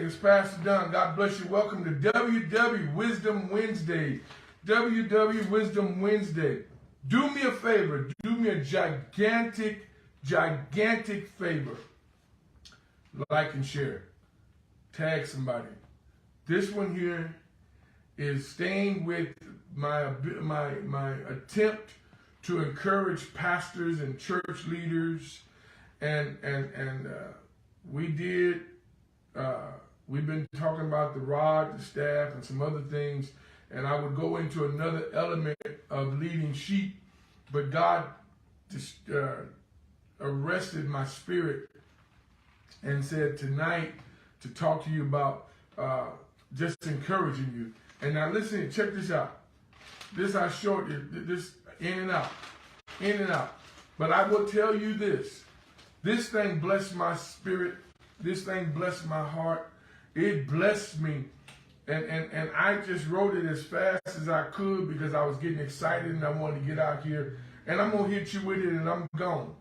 it's Pastor Don. God bless you. Welcome to WW Wisdom Wednesday. WW Wisdom Wednesday. Do me a favor. Do me a gigantic favor. Like and share. Tag somebody. This one here is staying with my attempt to encourage pastors and church leaders, and we've been talking about the rod, the staff, and some other things, and I would go into another element of leading sheep, but God just arrested my spirit and said tonight to talk to you about just encouraging you. And now listen, check this out. This I short this in and out. But I will tell you this. This thing blessed my spirit. This thing blessed my heart. It blessed me. And I just wrote it as fast as I could because I was getting excited and I wanted to get out here. And I'm going to hit you with it and I'm gone.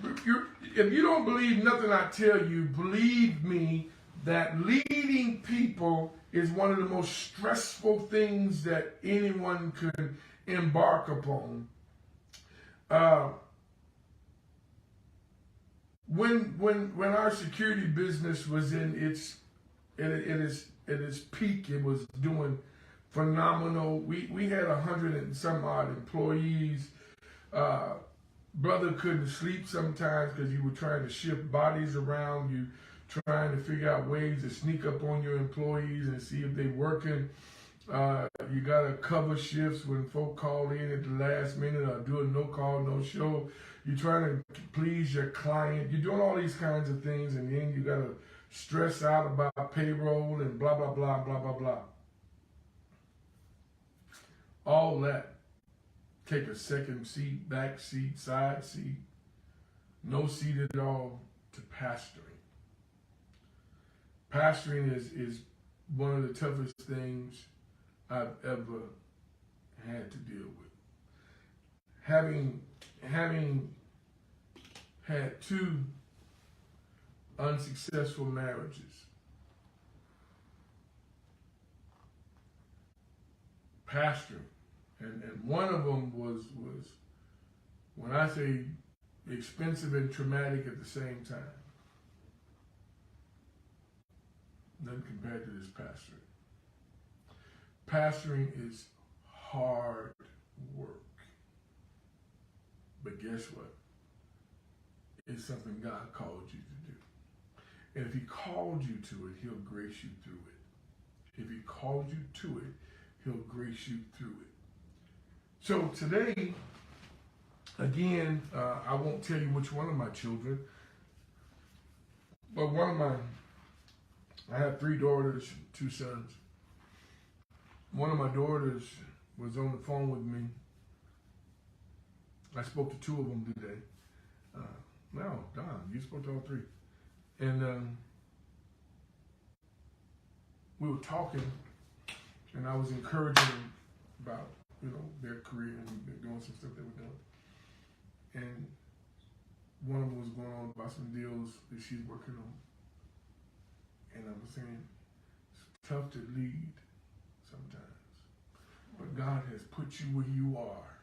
If you don't believe nothing I tell you, believe me that leading people is one of the most stressful things that anyone could embark upon. When our security business was in its peak, it was doing phenomenal. We had 100 and some odd employees. Brother couldn't sleep sometimes because you were trying to shift bodies around. You trying to figure out ways to sneak up on your employees and see if they're working. You got to cover shifts when folk call in at the last minute or do a no call, no show. You're trying to please your client. You're doing all these kinds of things, and then you got to stress out about payroll and blah, blah, blah, blah, blah, blah. All that. Take a second seat, back seat, side seat. No seat at all to pastoring. Pastoring is one of the toughest things I've ever had to deal with. Having had 2 unsuccessful marriages, pastoring, and one of them was when I say expensive and traumatic at the same time. Nothing compared to this pastoring. Pastoring is hard work. But guess what? It's something God called you to do. And if he called you to it, he'll grace you through it. If he called you to it, he'll grace you through it. So today, again, I won't tell you which one of my children, but I have 3 daughters, 2 sons. One of my daughters was on the phone with me. I spoke to 2 of them today. No, Don, you spoke to all 3. And we were talking, and I was encouraging them about, their career and doing some stuff they were doing. And one of them was going on about some deals that she's working on. And I was saying, it's tough to lead sometimes. But God has put you where you are.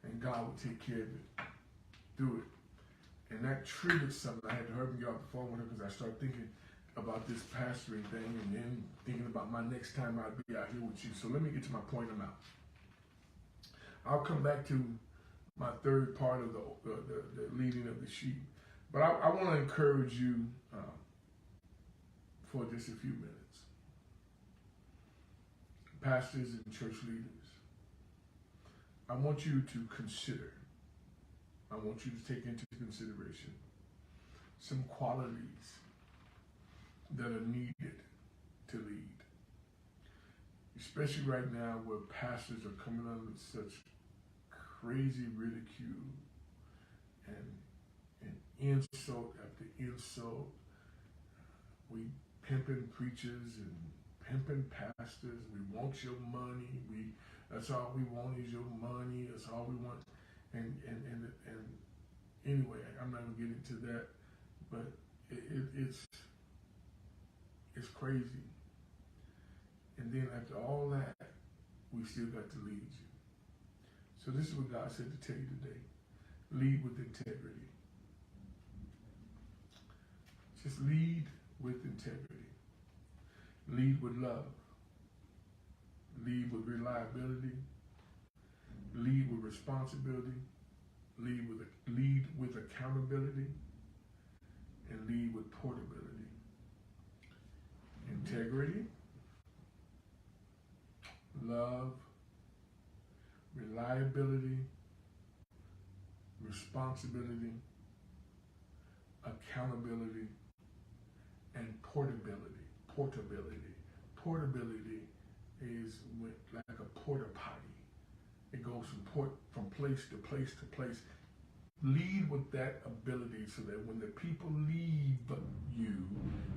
And God will take care of it. Do it. And that triggered something. I had to hurry and get off the phone with her because I started thinking about this pastoring thing and then thinking about my next time I'd be out here with you. So let me get to my point. I'm out. I'll come back to my 3rd part of the leading of the sheep. But I want to encourage you for just a few minutes. Pastors and church leaders, I want you to consider, I want you to take into consideration some qualities that are needed to lead. Especially right now where pastors are coming under such crazy ridicule and insult after insult. We pimping preachers and pimping pastors. We want your money. That's all we want is your money. That's all we want. And anyway, I'm not gonna get into that, but it's It's crazy. And then after all that, we still got to lead you. So this is what God said to tell you today. Lead with integrity. Just lead with integrity. Lead with love. Lead with reliability. Lead with responsibility. Lead with accountability. And lead with portability. Integrity, love, reliability, responsibility, accountability, and portability. Portability is like a porta potty. It goes from place to place to place. Lead with that ability so that when the people leave you,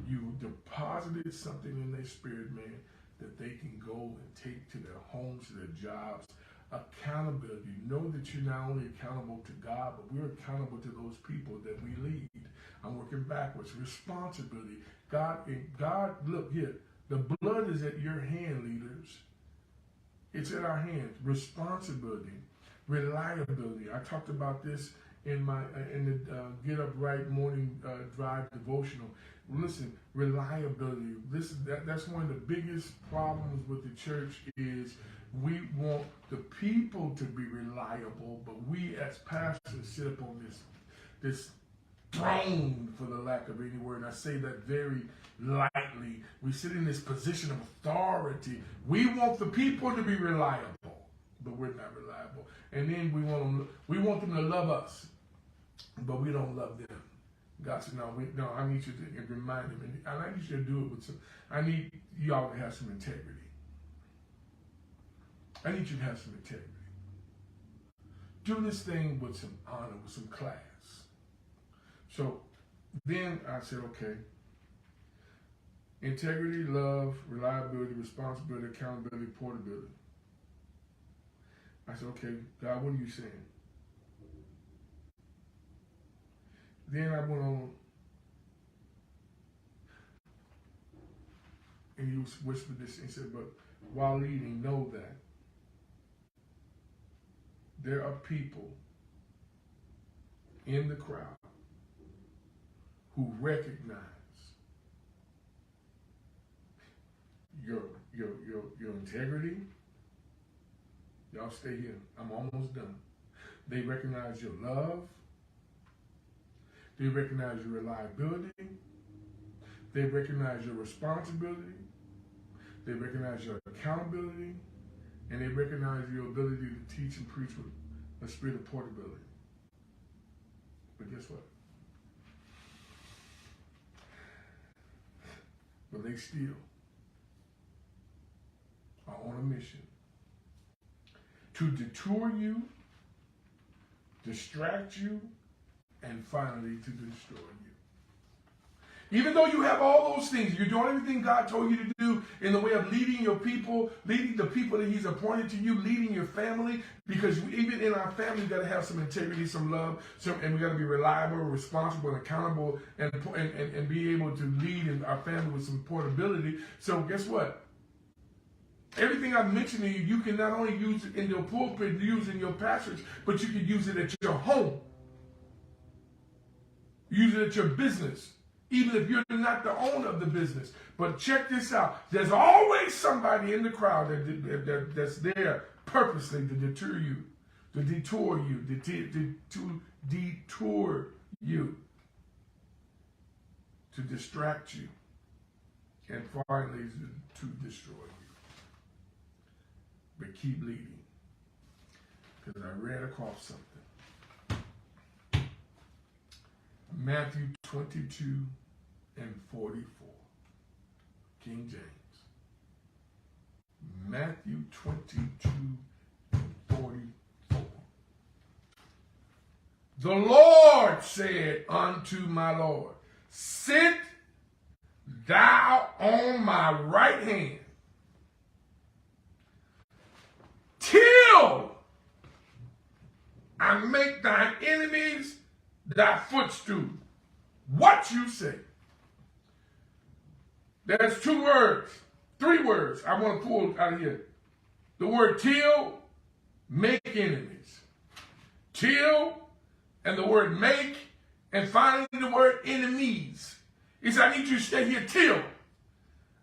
you deposited something in their spirit, man, that they can go and take to their homes, to their jobs. Accountability. Know that you're not only accountable to God, but we're accountable to those people that we lead. I'm working backwards. Responsibility. God, look here. The blood is at your hand, leaders. It's at our hands. Responsibility. Reliability. I talked about this in the Get Up Right morning drive devotional. Listen, reliability. That's one of the biggest problems with the church is we want the people to be reliable, but we as pastors sit up on this throne, for the lack of any word. And I say that very lightly. We sit in this position of authority. We want the people to be reliable, but we're not reliable. And then we want them to love us, but we don't love them. God said, no, I need you to remind them. And I need you to do it with I need y'all to have some integrity. I need you to have some integrity. Do this thing with some honor, with some class. So then I said, okay, integrity, love, reliability, responsibility, accountability, portability. I said, okay, God, what are you saying? Then I went on, and he whispered this and said, but while leading, know that there are people in the crowd who recognize your integrity. Y'all stay here. I'm almost done. They recognize your love. They recognize your reliability. They recognize your responsibility. They recognize your accountability. And they recognize your ability to teach and preach with a spirit of portability. But guess what? But they still are on a mission to detour you, distract you, and finally to destroy you. Even though you have all those things, you're doing everything God told you to do in the way of leading your people, leading the people that He's appointed to you, leading your family, because even in our family, we got to have some integrity, some love, and we got to be reliable, responsible, and accountable, and be able to lead in our family with some portability. So guess what? Everything I've mentioned to you, you can not only use it in your pulpit, use it in your passage, but you can use it at your home. Use it at your business, even if you're not the owner of the business. But check this out. There's always somebody in the crowd that's there purposely to deter you, to detour you, to detour you, to distract you, and finally to destroy you. But keep leading, because I read across something. Matthew 22 and 44, King James. Matthew 22 and 44. The Lord said unto my Lord, sit thou on my right hand, till I make thine enemies thy footstool. What you say? There's 2 words, 3 words I want to pull out of here. The word till, make enemies. Till, and the word make, and finally the word enemies. He said, I need you to stay here till.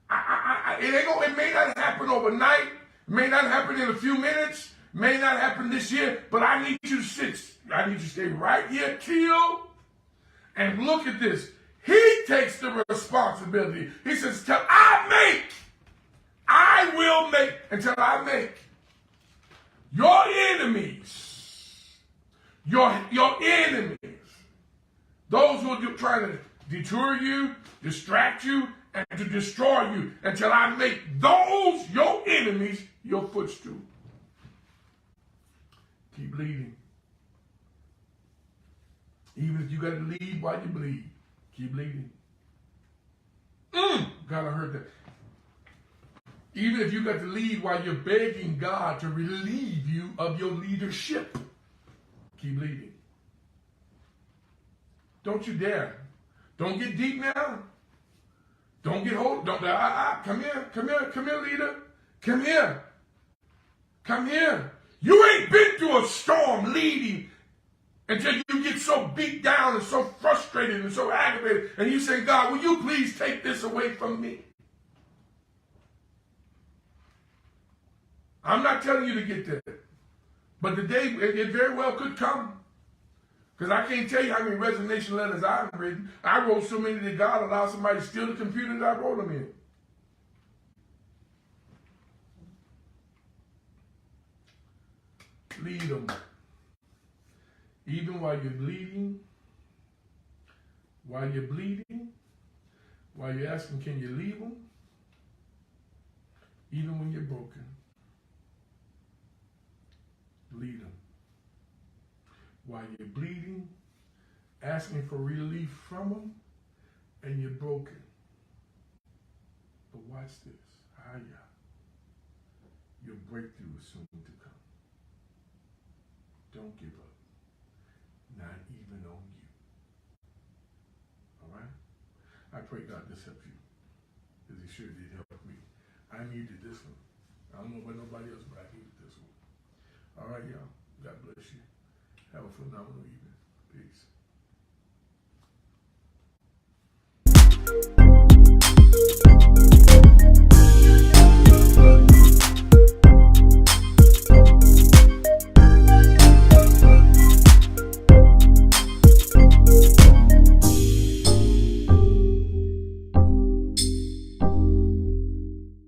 It may not happen overnight, may not happen in a few minutes, may not happen this year, but I need you to stay right here till. And look at this. He takes the responsibility. He says, till I will make, until I make your enemies, your enemies, those who are trying to detour you, distract you, and to destroy you, until I make those, your enemies, your footstool. Keep leading. Even if you got to lead while you bleed, keep leading. God, I heard that. Even if you got to lead while you're begging God to relieve you of your leadership, keep leading. Don't you dare. Don't get deep now. Don't get hold. Don't. Come here, leader. Come here. You ain't been through a storm leading until you get so beat down and so frustrated and so aggravated, and you say, God, will you please take this away from me? I'm not telling you to get there, but the day it very well could come. Because I can't tell you how many resignation letters I've written. I wrote so many that God allowed somebody to steal the computer that I wrote them in. Lead them. Even while you're bleeding, while you're asking, can you leave them? Even when you're broken, lead them. While you're bleeding, asking for relief from them, and you're broken. But watch this. Your breakthrough is soon to come. Don't give up. Not even on you. All right? I pray God this helps you, because He sure did help me. I needed this one. I don't know about nobody else, but I needed this one. All right, y'all. God bless you. Have a phenomenal evening. Peace.